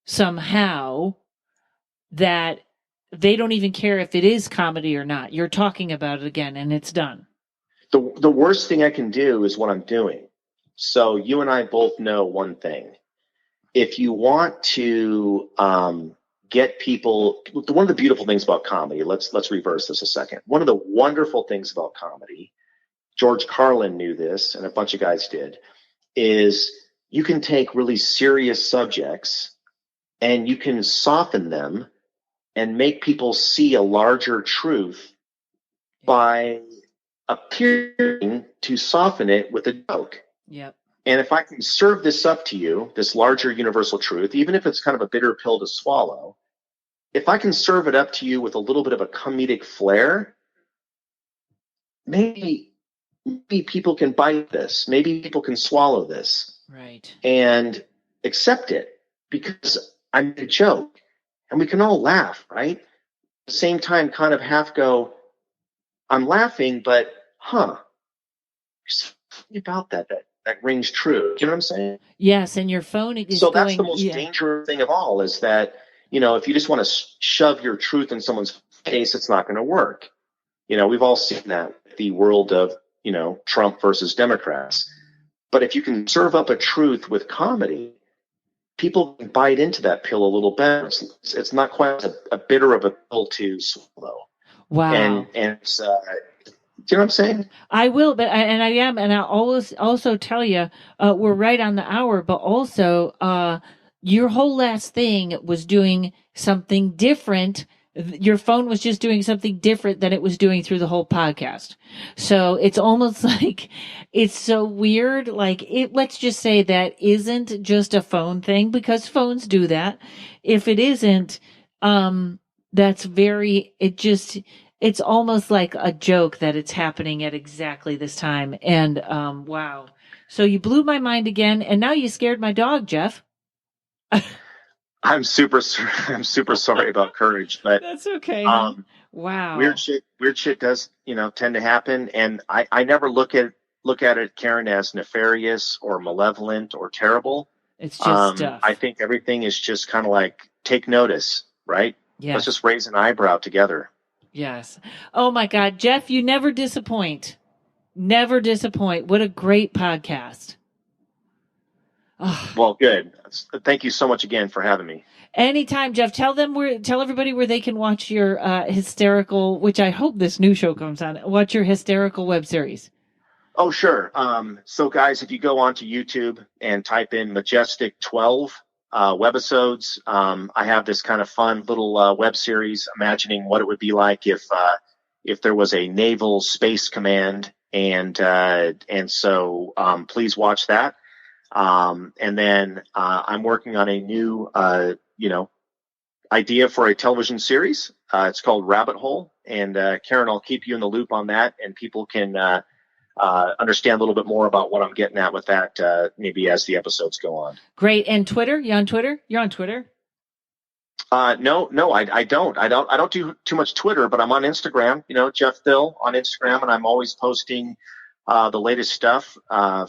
somehow, that they don't even care if it is comedy or not. You're talking about it again and it's done. The worst thing I can do is what I'm doing. So you and I both know one thing. If you want to get people, one of the beautiful things about comedy, let's reverse this a second. One of the wonderful things about comedy, George Carlin knew this, and a bunch of guys did, is you can take really serious subjects and you can soften them and make people see a larger truth by appearing to soften it with a joke. Yep. And if I can serve this up to you, this larger universal truth, even if it's kind of a bitter pill to swallow, if I can serve it up to you with a little bit of a comedic flair, maybe people can bite this. Maybe people can swallow this. Right. And accept it because I made a joke. And we can all laugh, right? At the same time, kind of half go, I'm laughing, but there's something about that rings true. You know what I'm saying? Yes, and your phone is so going, that's the most dangerous thing of all is that, if you just want to shove your truth in someone's face, it's not going to work. We've all seen that, the world of, Trump versus Democrats. But if you can serve up a truth with comedy, people can bite into that pill a little better. It's not quite a bitter of a pill to swallow. Wow. And it's, do you know what I'm saying? I will, but I am, and I'll always also tell you, we're right on the hour, but also, your whole last thing was doing something different. Your phone was just doing something different than it was doing through the whole podcast. So it's almost like it's so weird. Like let's just say that isn't just a phone thing because phones do that. If it isn't, it's almost like a joke that it's happening at exactly this time. And, wow. So you blew my mind again. And now you scared my dog, Jeff. I'm super sorry about Courage, but that's okay. Wow. Weird shit does, tend to happen. And I never look at it, Karen, as nefarious or malevolent or terrible. It's just stuff. I think everything is just kind of like, take notice, right? Yes. Let's just raise an eyebrow together. Yes. Oh my God, Jeff, you never disappoint. Never disappoint. What a great podcast. Oh. Well, good. Thank you so much again for having me. Anytime, Jeff. Tell everybody where they can watch your hysterical, which I hope this new show comes on. Watch your hysterical web series. Oh, sure. So, guys, if you go onto YouTube and type in Majestic 12 webisodes, I have this kind of fun little web series imagining what it would be like if there was a naval space command, and so please watch that. And then I'm working on a new, idea for a television series. It's called Rabbit Hole. And Karen, I'll keep you in the loop on that, and people can understand a little bit more about what I'm getting at with that maybe as the episodes go on. Great. And Twitter? You on Twitter? You're on Twitter? No, I don't. I don't do too much Twitter, but I'm on Instagram, Jeff Thill on Instagram, and I'm always posting the latest stuff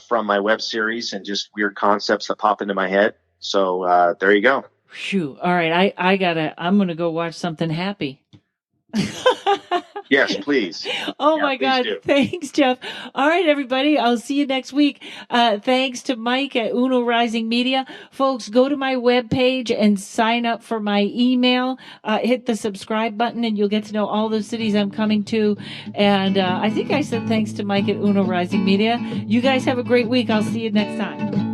from my web series and just weird concepts that pop into my head. So there you go. Phew. All right. I'm going to go watch something happy. Yes, please. Oh my God. Do. Thanks, Jeff. All right, everybody. I'll see you next week. Thanks to Mike at Uno Rising Media. Folks, go to my webpage and sign up for my email. Hit the subscribe button and you'll get to know all the cities I'm coming to. And I think I said thanks to Mike at Uno Rising Media. You guys have a great week. I'll see you next time.